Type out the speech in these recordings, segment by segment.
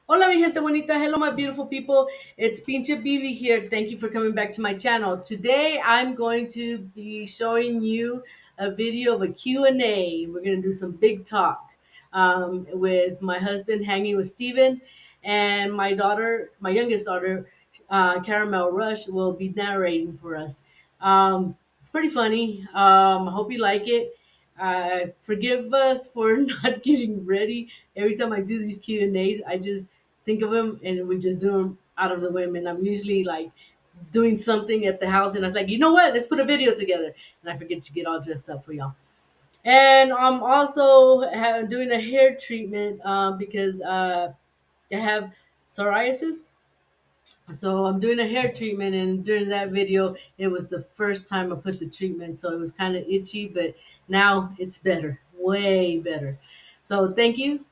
Hola, mi gente bonita. Hello, my beautiful people. It's Pinche Bibi here. Thank you for coming back to my channel. Today, I'm going to be showing you a video of a Q&A. We're going to do some big talk with my husband, hanging with Steven, and my daughter, my youngest daughter, Caramel Rush, will be narrating for us. It's pretty funny. I hope you like it. Forgive us for not getting ready. Every time I do these Q&As, I just think of them and we just do them out of the whim. And I'm usually like doing something at the house and I was like, you know what? Let's put a video together. And I forget to get all dressed up for y'all. And I'm also doing a hair treatment because I have psoriasis. So I'm doing a hair treatment, and during that video, it was the first time I put the treatment, so it was kind of itchy, but now it's better, way better. So thank you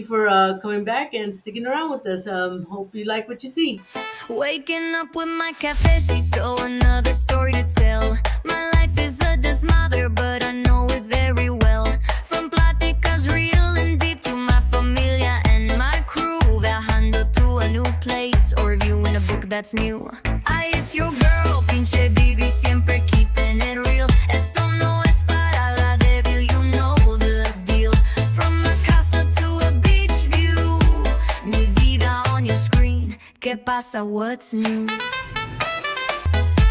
for coming back and sticking around with us. Hope you like what you see. Waking up with my cafecito, another story to tell. My life is a desmadre, but I know it very well. From pláticas real and deep to my familia and my crew, viajando to a new place or reviewing a book that's new. It's your girl, Pinche Bibi, siempre keeping it real. Esto no es para la débil, you know the deal. From a casa to a beach view, mi vida on your screen. ¿Qué pasa? What's new?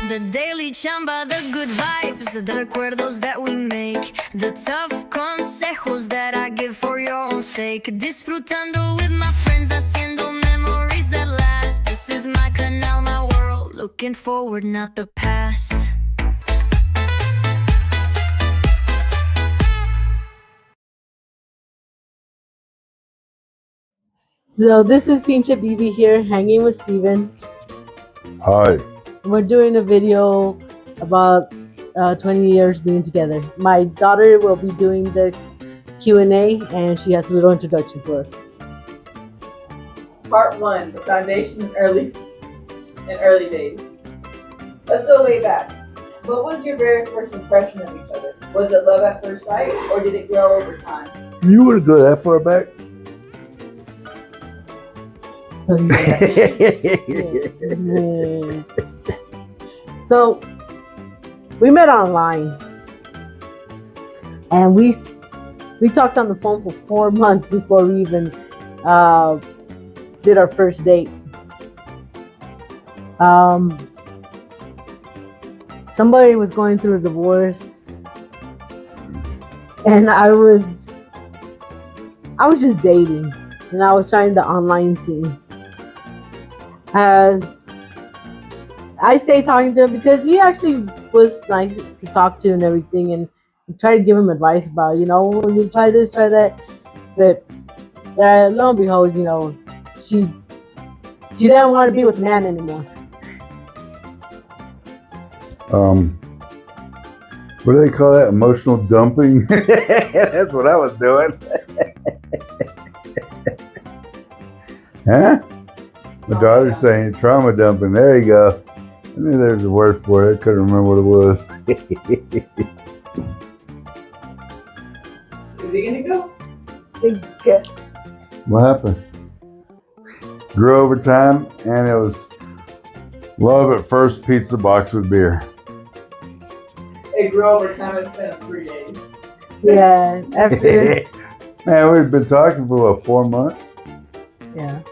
The daily chamba, the good vibes, the recuerdos that we make, the tough consejos that I give for your own sake. Disfrutando with my friends, haciendo memories that last. This is my canal, my world, looking forward, not the past. So this is Pinche Bibi here, hanging with Steven. Hi. We're doing a video about 20 years being together. My daughter will be doing the Q&A, and she has a little introduction for us. Part 1, the foundation in early days. Let's go way back. What was your very first impression of each other? Was it love at first sight, or did it grow over time? You want to go that far back? So we met online, and we talked on the phone for 4 months before we even did our first date. Somebody was going through a divorce, and I was just dating, and I was trying the online scene. I stayed talking to him because he actually was nice to talk to and everything, and try to give him advice about, when you try this, try that. But lo and behold, she didn't want to be with a man anymore. What do they call that? Emotional dumping? That's what I was doing. Huh? My daughter's saying trauma dumping. There you go. I knew there was a word for it. I couldn't remember what it was. Is he gonna go? Okay. What happened? Grew over time, and it was love at first pizza box with beer. It grew over time. It's been 3 days. Yeah, after. Man, we've been talking for 4 months. Yeah.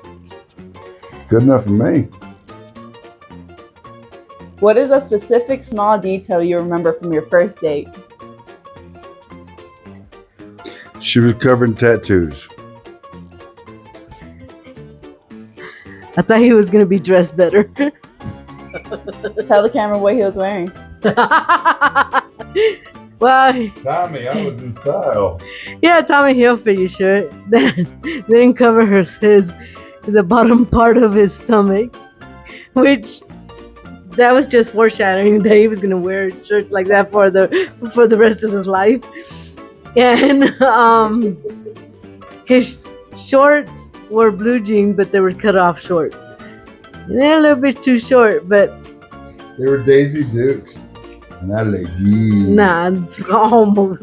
Good enough for me. What is a specific small detail you remember from your first date? She was covered in tattoos. I thought he was gonna be dressed better. Tell the camera what he was wearing. Well, Tommy, I was in style. yeah, Tommy Hilfiger shirt. Then didn't cover the bottom part of his stomach, which that was just foreshadowing that he was gonna wear shirts like that for the rest of his life. And his shorts were blue jeans, but they were cut off shorts. And they're a little bit too short, but They were Daisy Dukes. And I like, yeah. Nah, almost.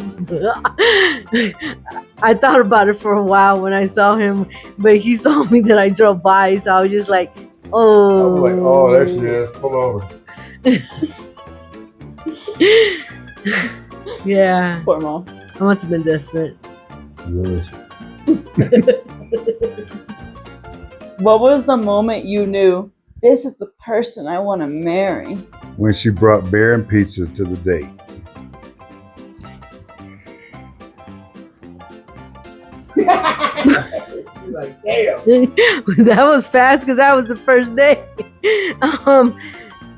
I thought about it for a while when I saw him, but he saw me that I drove by, so I was just like, oh. I was like, oh, there she is. Pull over. Yeah, Poor mom. I must have been desperate. Really? What was the moment you knew this is the person I want to marry? When she brought beer and pizza to the date. She's like, damn. That was fast because that was the first day.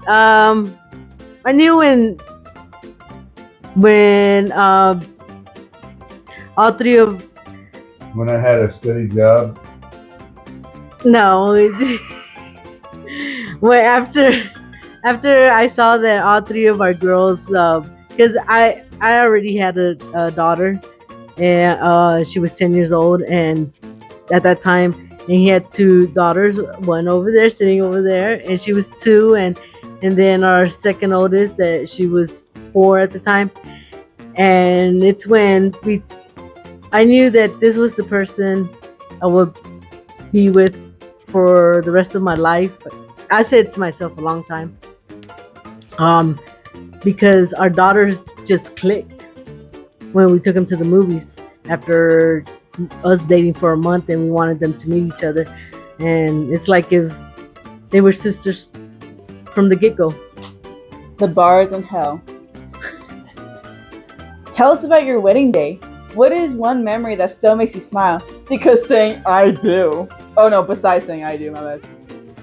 I knew when all three of When I had a steady job. no, when after I saw that all three of our girls, because I already had a daughter, and she was 10 years old, and at that time, and he had two daughters, one over there sitting over there, and she was 2, and then our second oldest, she was 4 at the time, and it's when I knew that this was the person I would be with for the rest of my life. I said it to myself a long time, because our daughters just clicked when we took them to the movies after us dating for a month, and we wanted them to meet each other, and it's like if they were sisters from the get-go. The bars in hell. Tell us about your wedding day. What is one memory that still makes you smile? Because saying I do. Oh no, besides saying I do, my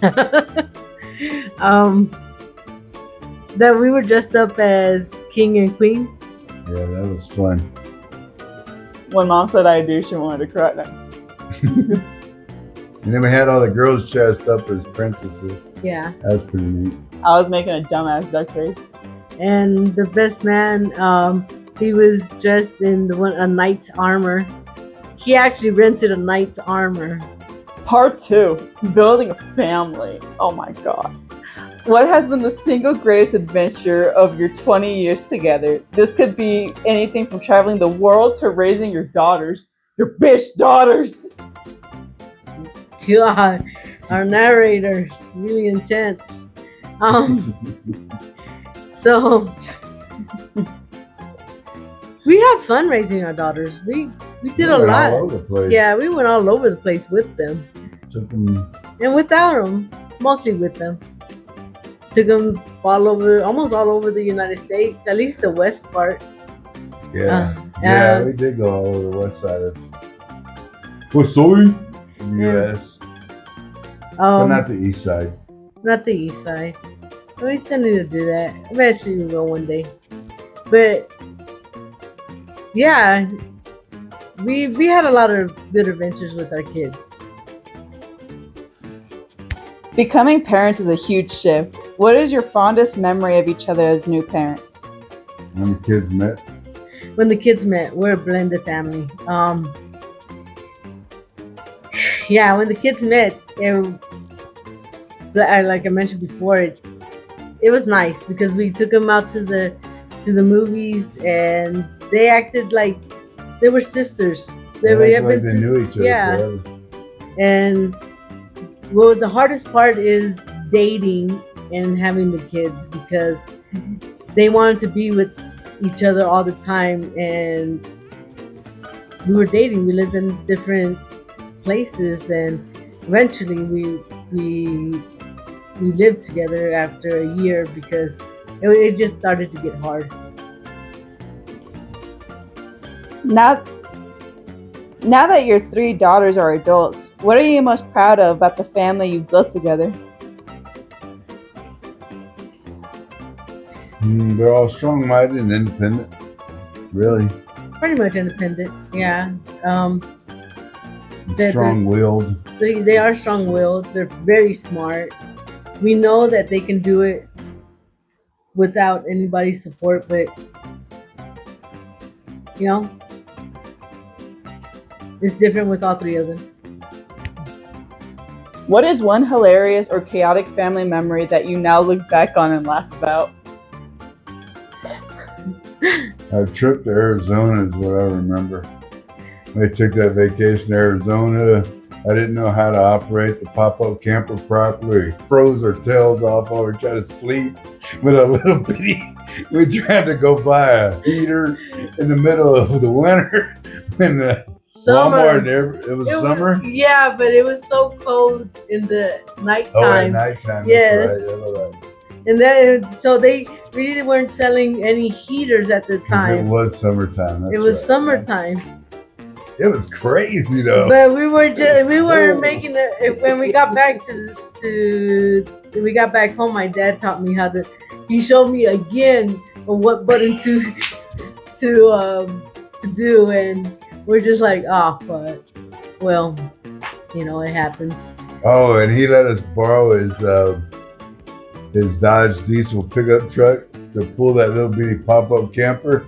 bad. That we were dressed up as king and queen. Yeah, that was fun. When mom said I do, she wanted to cry. And then we had all the girls dressed up as princesses. Yeah. That was pretty neat. I was making a dumbass duck face. And the best man, he was dressed in a knight's armor. He actually rented a knight's armor. Part 2, building a family. Oh my god. What has been the single greatest adventure of your 20 years together? This could be anything from traveling the world to raising your daughters. Your bitch daughters! God, our narrator's really intense. So we had fun raising our daughters. We did a We went lot. all over the place. Yeah, we went all over the place with them. Took them, And without them, mostly with them. Took them almost all over the United States, at least the west part. yeah. Uh, We did go all over the west side of Missouri, in the Yeah. U.S. But Um, not the east side. not the east side. We still need to do that. Eventually we will one day. But yeah, we had a lot of good adventures with our kids. Becoming parents is a huge shift. What is your fondest memory of each other as new parents? When the kids met. When the kids met, we're a blended family. Yeah, when the kids met, like I mentioned before, it was nice because we took them out to the movies, and they acted like they were sisters. They acted like they knew each other yeah. forever. And what was the hardest part is dating and having the kids, because they wanted to be with each other all the time, and we were dating. We lived in different places, and eventually we lived together after a year because it just started to get hard. Now that your 3 daughters are adults, what are you most proud of about the family you've built together? They're all strong-minded and independent. Really. Pretty much independent, yeah. The- Strong-willed. They are strong-willed. They're very smart. We know that they can do it without anybody's support, but you know, it's different with all 3 of them. What is one hilarious or chaotic family memory that you now look back on and laugh about? Our trip to Arizona is what I remember. We took that vacation to Arizona. I didn't know how to operate the pop-up camper properly. We froze our tails off while we were trying to sleep with a little bitty. We tried to go buy a heater in the middle of the winter when the Walmart, it was summer. Yeah, but it was so cold in the nighttime. Oh, at nighttime. Yes. That's right. And then, so they really weren't selling any heaters at the 'Cause time. it was summertime. That's It was right. summertime. It was crazy though. But we were making it when we got back we got back home. My dad taught me how to. He showed me again what button to do, and we're just like, oh, but well, it happens. Oh, and he let us borrow his Dodge diesel pickup truck to pull that little bitty pop-up camper.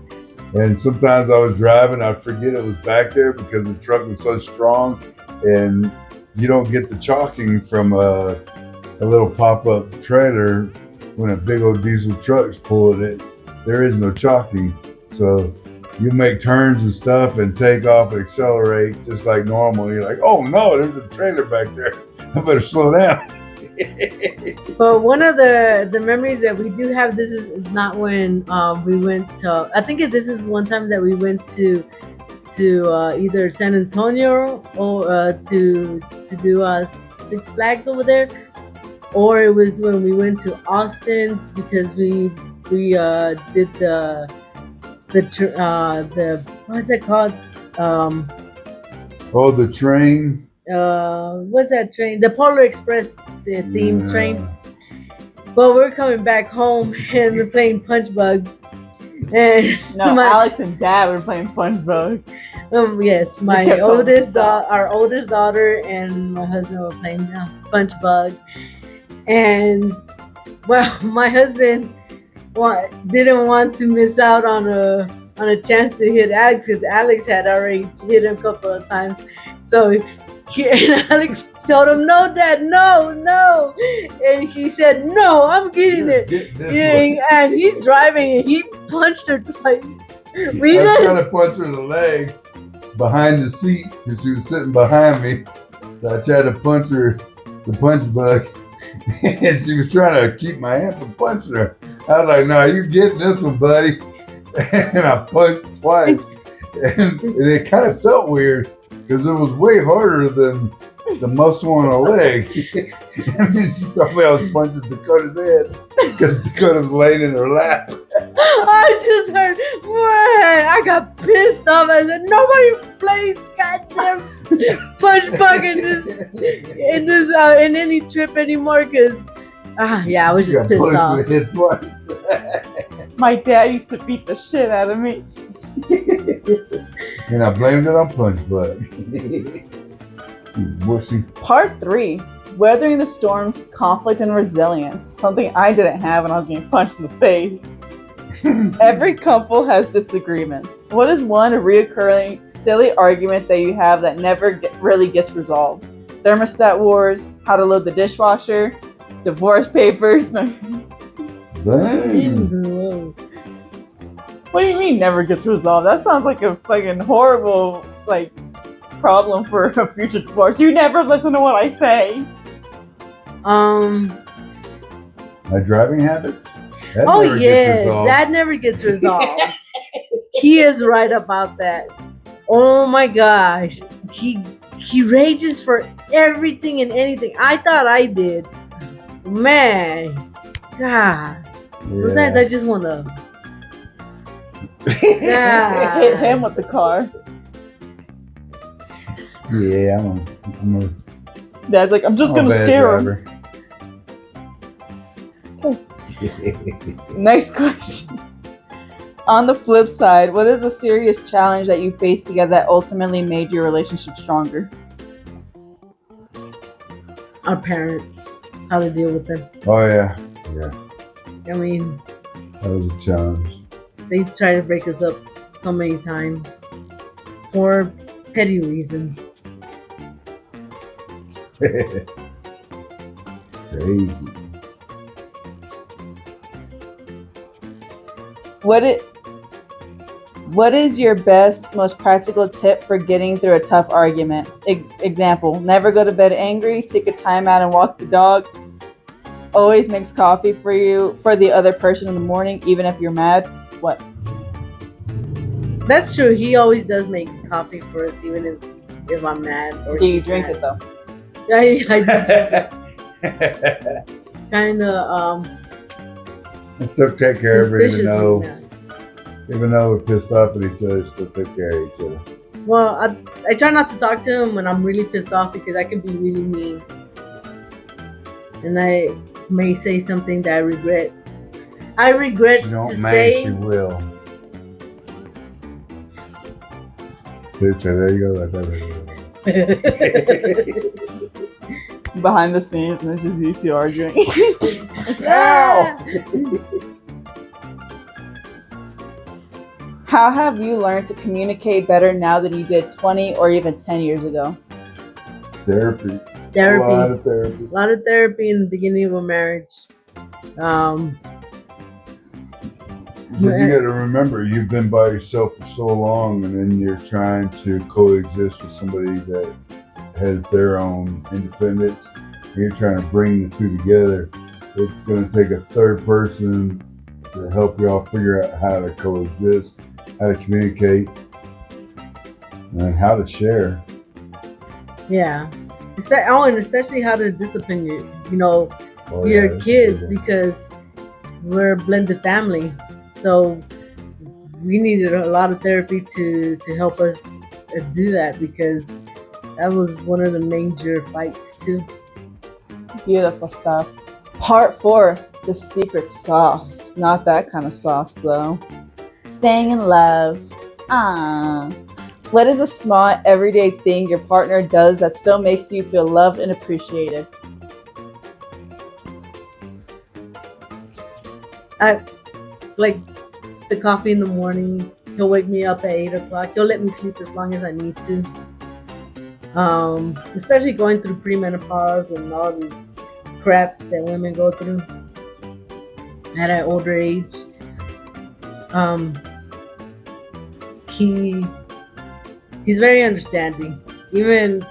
And sometimes I was driving, I'd forget it was back there because the truck was so strong, and you don't get the chalking from a little pop-up trailer when a big old diesel truck's pulling it. There is no chalking. So you make turns and stuff and take off and accelerate just like normal. You're like, oh no, there's a trailer back there. I better slow down. But one of the memories that we do have, this is not when we went to, I think this is one time that we went to either San Antonio or to do Six Flags over there, or it was when we went to Austin because we did the what's it called? Oh, the train. What's that train? The Polar Express themed train. But we're coming back home and we're playing Punch Bug. And Alex and Dad were playing Punch Bug. Yes, our oldest daughter and my husband were playing Punch Bug. And well, my husband didn't want to miss out on a chance to hit Alex because Alex had already hit him a couple of times. So and Alex told him, "No, Dad, no." And he said, "No, I'm getting it." And he's driving and he punched her twice. I was trying to punch her in the leg behind the seat because she was sitting behind me. So I tried to punch her, the punch bug, and she was trying to keep my hand from punching her. I was like, "No, you getting this one, buddy." And I punched twice. And it kind of felt weird because it was way harder than the muscle on her leg. And then she thought me I was punching Dakota's head because Dakota was laying in her lap. I just heard, I got pissed off. I said, nobody plays goddamn Punch Bug in any trip anymore because, I was just pissed off. Hit twice. My dad used to beat the shit out of me. And I blamed it on Punch Bug. You wussy. Part 3. Weathering the storms, conflict, and resilience. Something I didn't have when I was getting punched in the face. Every couple has disagreements. What is one reoccurring silly argument that you have that never really gets resolved? Thermostat wars, how to load the dishwasher, divorce papers. Dang. What do you mean never gets resolved? That sounds like a fucking horrible problem for a future divorce. You never listen to what I say. My driving habits? That Oh never gets yes, resolved. that never gets resolved. He is right about that. Oh my gosh, he rages for everything and anything. I thought I did, man. God, sometimes I just wanna. Hit him with the car. Yeah, I'm a Dad's like, I'm just gonna bad scare him. driver. Next question. On the flip side, what is a serious challenge that you faced together that ultimately made your relationship stronger? Our parents, how to deal with them. Oh yeah. I mean, That was a challenge. they try to break us up so many times for petty reasons. Crazy. What is your best, most practical tip for getting through a tough argument? Example, never go to bed angry, take a time out and walk the dog, always makes coffee for the other person in the morning, even if you're mad. What? That's true. He always does make coffee for us, even if I'm mad. Or Do you drink it though? I kind of I still take care of her, suspiciously mad. even though we're pissed off at each other, still take care of each other. Well, I try not to talk to him when I'm really pissed off because I can be really mean, and I may say something that I regret. I regret She don't to mind, say. she will. So there you go, right there. Behind the scenes, and it's just you two arguing. Ah! How have you learned to communicate better now than you did 20 or even 10 years ago? Therapy. Therapy. A lot of therapy. A lot of therapy in the beginning of a marriage. You got to remember, you've been by yourself for so long, and then you're trying to coexist with somebody that has their own independence. And you're trying to bring the two together. It's going to take a third person to help you all figure out how to coexist, how to communicate, and how to share. Yeah. And especially how to discipline your Oh, yeah, that's kids, good. because we're a blended family. So we needed a lot of therapy to help us do that, because that was one of the major fights too. Beautiful stuff. Part 4, the secret sauce. Not that kind of sauce though. Staying in love. What is a small everyday thing your partner does that still makes you feel loved and appreciated? I like the coffee in the mornings. He'll wake me up at 8 o'clock. He'll let me sleep as long as I need to. Especially going through premenopause and all this crap that women go through at an older age. He's very understanding. Even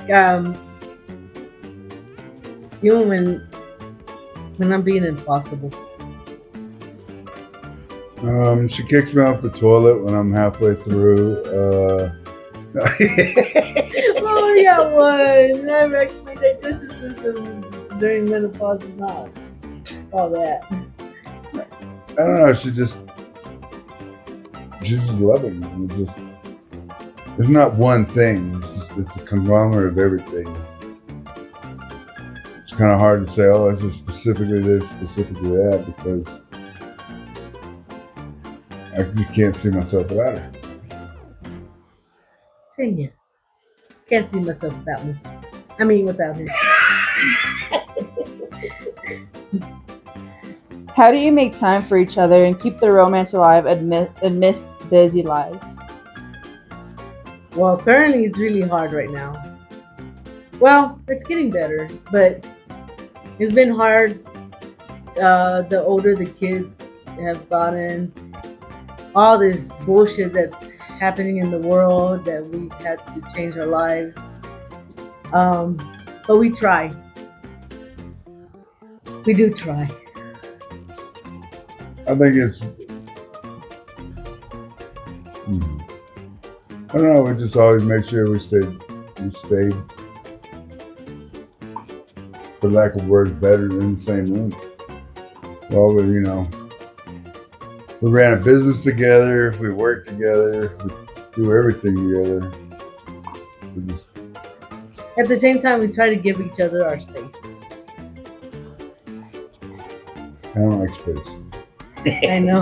when I'm being impossible. She kicks me off the toilet when I'm halfway through. Oh yeah, one. My digestive system during menopause is not all that. I don't know. She's just loving. It's not one thing. It's a conglomerate of everything. It's kind of hard to say, oh, this is specifically this, specifically that, because I just can't see myself without her. Same here. Can't see myself without me. I mean, without him. How do you make time for each other and keep the romance alive amidst busy lives? Well, currently it's really hard right now. Well, it's getting better, but it's been hard. The older the kids have gotten, all this bullshit that's happening in the world, that we've had to change our lives. But we try. We do try. I think it's, I don't know, we just always make sure we stayed, for lack of words, better in the same room. Well, we ran a business together, we worked together, we do everything together. At the same time, we try to give each other our space. I don't like space. I know.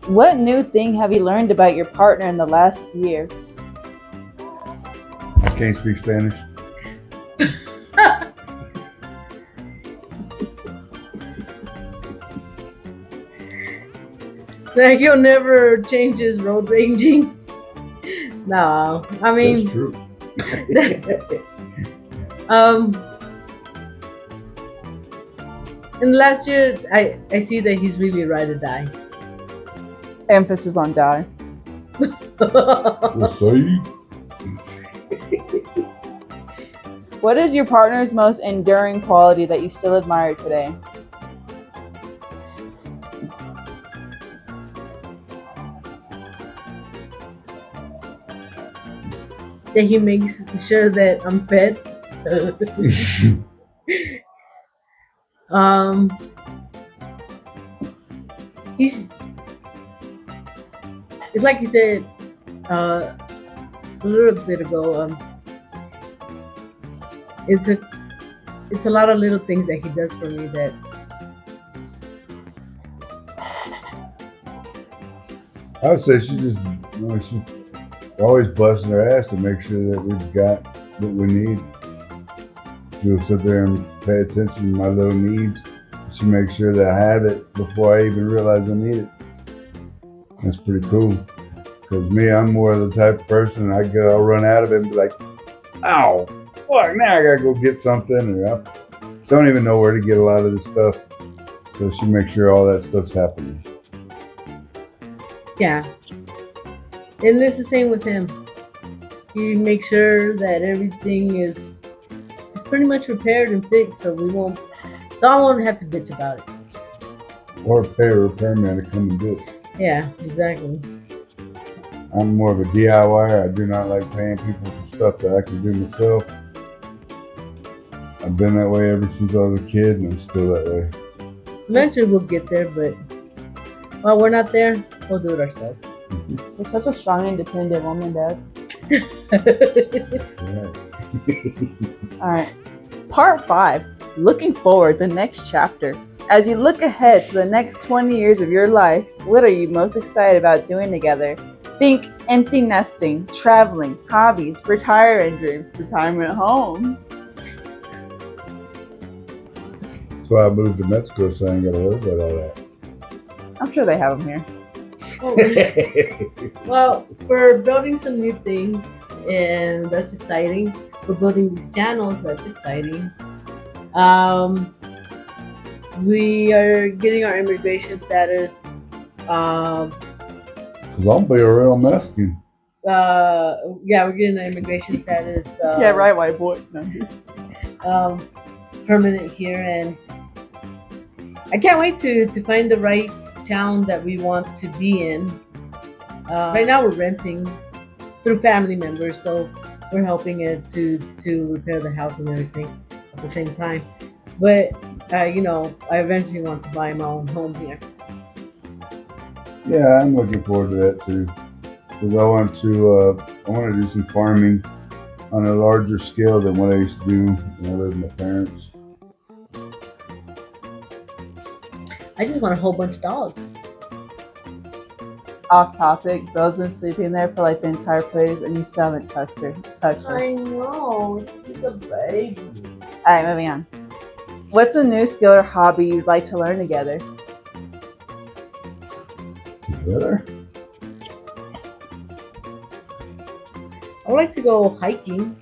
What new thing have you learned about your partner in the last year? I can't speak Spanish. Like, he'll never change his road raging. No, I mean, That's true. And last year, I see that he's really ride or die. Emphasis on die. We'll see. What is your partner's most enduring quality that you still admire today? That he makes sure that I'm fed. um, he's it's like he said a little bit ago. It's a lot of little things that he does for me that I would say she just, she's always busting her ass to make sure that we've got what we need. She'll sit there and pay attention to my little needs. She makes sure that I have it before I even realize I need it. That's pretty cool. Because me, I'm more of the type of person, I'll run out of it and be like, ow, fuck, now I gotta go get something. Or I don't even know where to get a lot of this stuff. So she makes sure all that stuff's happening. yeah. And it's the same with him. He makes sure that everything is pretty much repaired and fixed, so I won't have to bitch about it. Or pay a repairman to come and do it. Yeah, exactly. I'm more of a DIYer. I do not like paying people for stuff that I can do myself. I've been that way ever since I was a kid, and I'm still that way. Eventually we'll get there, but while we're not there, we'll do it ourselves. You're such a strong, independent woman, Dad. Yeah. All right. Part 5. Looking forward, the next chapter. As you look ahead to the next 20 years of your life, what are you most excited about doing together? Think empty nesting, traveling, hobbies, retirement dreams, retirement homes. That's why I moved to Mexico, so I ain't got to worry about all that. I'm sure they have them here. Well, we're building some new things, and that's exciting. We're building these channels, that's exciting. We are getting our immigration status. Because I'll be a real Mexican. Yeah, we're getting an immigration status. Yeah, right, white boy. No. Permanent here, and I can't wait to find the right town that we want to be in. Right now we're renting through family members, so we're helping it to repair the house and everything at the same time. But I eventually want to buy my own home here. Yeah, I'm looking forward to that too. Because I want to do some farming on a larger scale than what I used to do when I lived with my parents. I just want a whole bunch of dogs. Off topic, Belle's been sleeping there for like the entire place, and you still haven't touched her. I know, she's a baby. Alright, moving on. What's a new skill or hobby you'd like to learn together? Together? I would like to go hiking.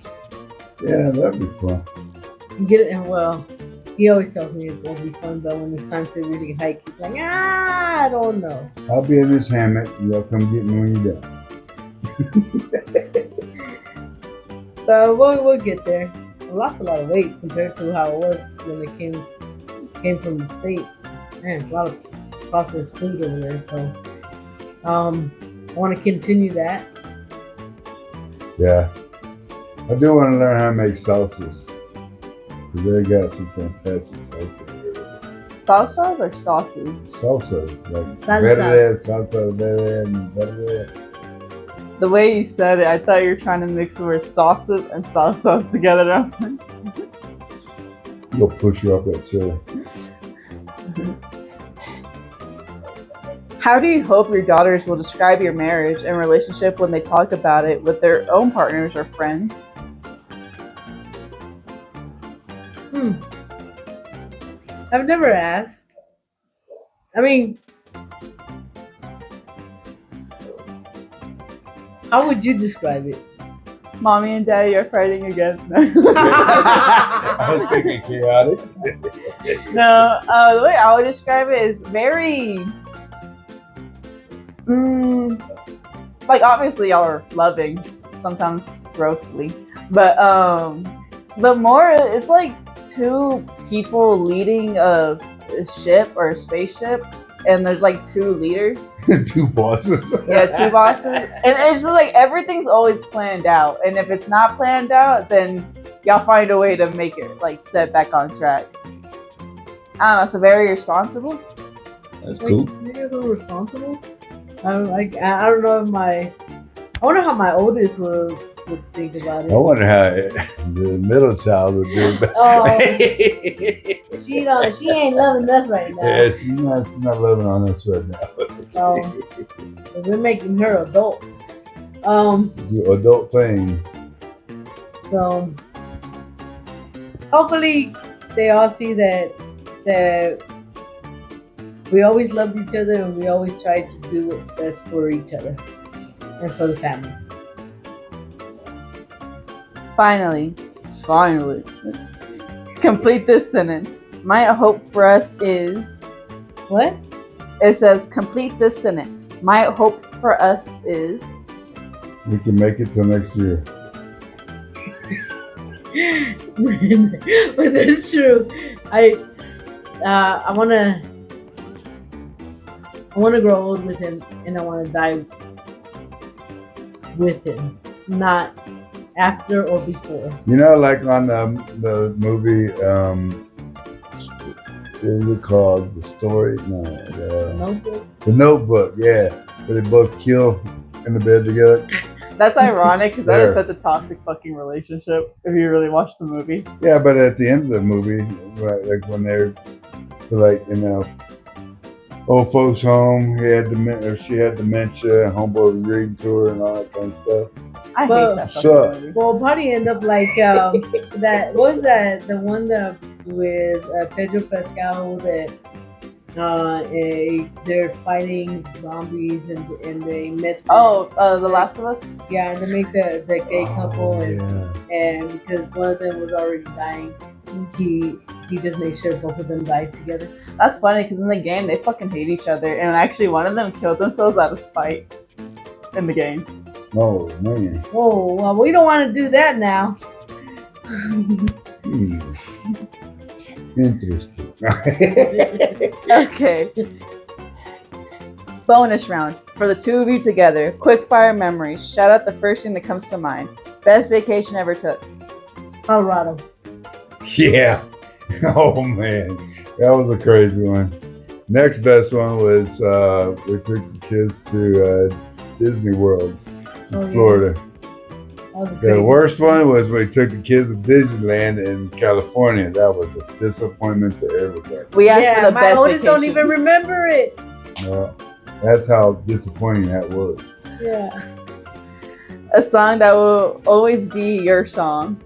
Yeah, that'd be fun. Get it, and well, he always tells me it's gonna be fun, but when it's time to really hike, he's like, I don't know. I'll be in this hammock, and y'all come get me when you're done. But we'll get there. I lost a lot of weight compared to how it was when it came from the States. Man, it's a lot of processed food over there, so I want to continue that. Yeah. I do want to learn how to make salsas. Because they got some fantastic salsa. Salsas or sauces? Salsas. Like Salsas. verde, salsa verde, and verde. The way you said it, I thought you were trying to mix the word sauces and salsas together. I'm like, You'll push you off that chair. how do you hope your daughters will describe your marriage and relationship when they talk about it with their own partners or friends? I've never asked. I mean, how would you describe it? Mommy and Daddy are fighting again. I was thinking chaotic. No, the way I would describe it is very, like obviously y'all are loving, sometimes grossly, but more it's like two people leading a ship or a spaceship, and there's like two leaders. Two bosses. Yeah, two bosses, and it's just like everything's always planned out, and if it's not planned out, then y'all find a way to make it like set back on track. I don't know, so very responsible. That's cool. Maybe a little responsible. I don't know if I wonder how my oldest would think about it. I wonder how the middle child would do. Oh, she ain't loving us right now. Yeah, she's not loving on us right now. So we're making her adult. Do adult things. So hopefully they all see that we always loved each other and we always tried to do what's best for each other and for the family. Finally, complete this sentence. My hope for us is. What? It says, complete this sentence. My hope for us is. We can make it till next year. But that's true. I wanna grow old with him, and I wanna die with him, not after or before. You know, like on the movie, what was it called? The Story? No, Notebook? The Notebook. Yeah, where they both kill in the bed together. That's ironic because that is There. such a toxic fucking relationship if you really watch the movie. Yeah, but at the end of the movie, right, like when they're like, you know, old folks home, she had dementia, homeboy was reading to her and all that kind of stuff. I Well, hate that suck. fucking movie. Well, probably end up like that. What was that? The one that with Pedro Pascal that they're fighting zombies and they met. The Last of Us? Yeah, and they make the gay couple Oh, and. yeah. And because one of them was already dying, he just made sure both of them died together. That's funny because in the game they fucking hate each other, and actually one of them killed themselves out of spite in the game. Oh, man. Oh, well, we don't want to do that now. Interesting. Okay. Bonus round. For the two of you together, quick fire memories. Shout out the first thing that comes to mind. Best vacation ever took. Colorado. Yeah. Oh, man. That was a crazy one. Next best one was we took the kids to Disney World in Florida. Yes. That was The crazy. worst one was we took the kids to Disneyland in California. That was a disappointment to everybody. We asked Yeah, for the my best oldest vacation. don't even remember it. Well, that's how disappointing that was. Yeah. A song that will always be your song.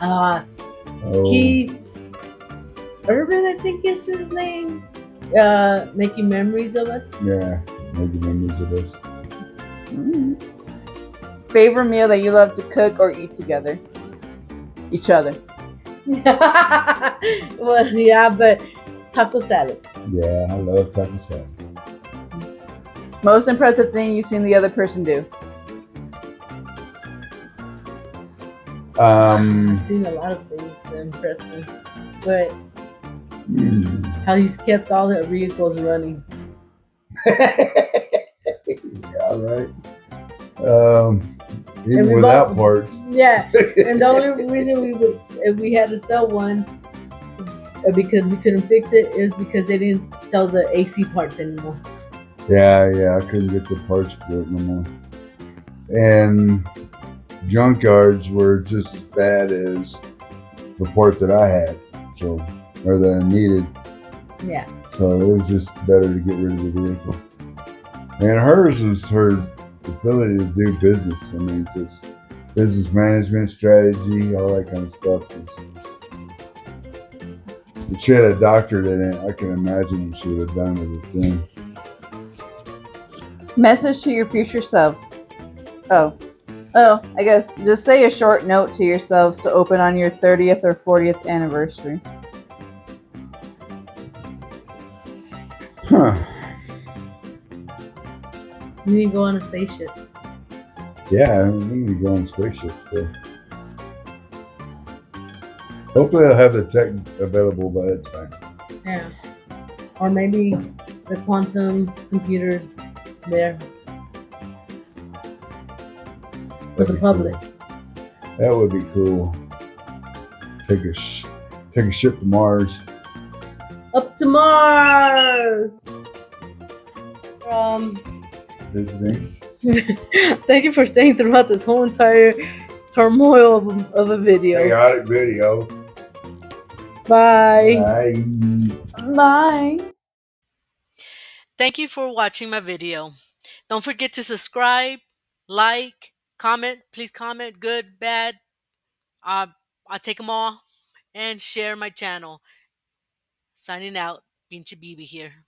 Oh, Keith Urban, I think is his name. Making memories of us. yeah, making memories of us. Favorite meal that you love to cook or eat together? Each other. Well, yeah, but taco salad. Yeah, I love taco salad. Most impressive thing you've seen the other person do? I've seen a lot of things that impress me, but how he's kept all the vehicles running. Yeah, right. And Even we without bought- parts. Yeah, and the only reason we had to sell one because we couldn't fix it is because they didn't sell the AC parts anymore. Yeah, I couldn't get the parts for it no more. And junkyards were just as bad as the part that I had, or that I needed. Yeah. So it was just better to get rid of the vehicle. And hers was her ability to do business. I mean, just business management, strategy, all that kind of stuff. If she had a doctorate in it, I can imagine what she would have done with it then. Message to your future selves. Oh. Oh, I guess just say a short note to yourselves to open on your 30th or 40th anniversary. Huh. You need to go on a spaceship. Yeah, we need to go on spaceships though. Hopefully I'll have the tech available by that time. Yeah. Or maybe the quantum computers there for That'd the be public. cool. That would be cool. Take a ship to Mars. Up to Mars! Visiting. Thank you for staying throughout this whole entire turmoil of a video. Chaotic video. Bye. Bye. Bye. Thank you for watching my video. Don't forget to subscribe, like, comment. Please comment, good, bad. I'll take them all. And share my channel. Signing out. Pinche Bibi here.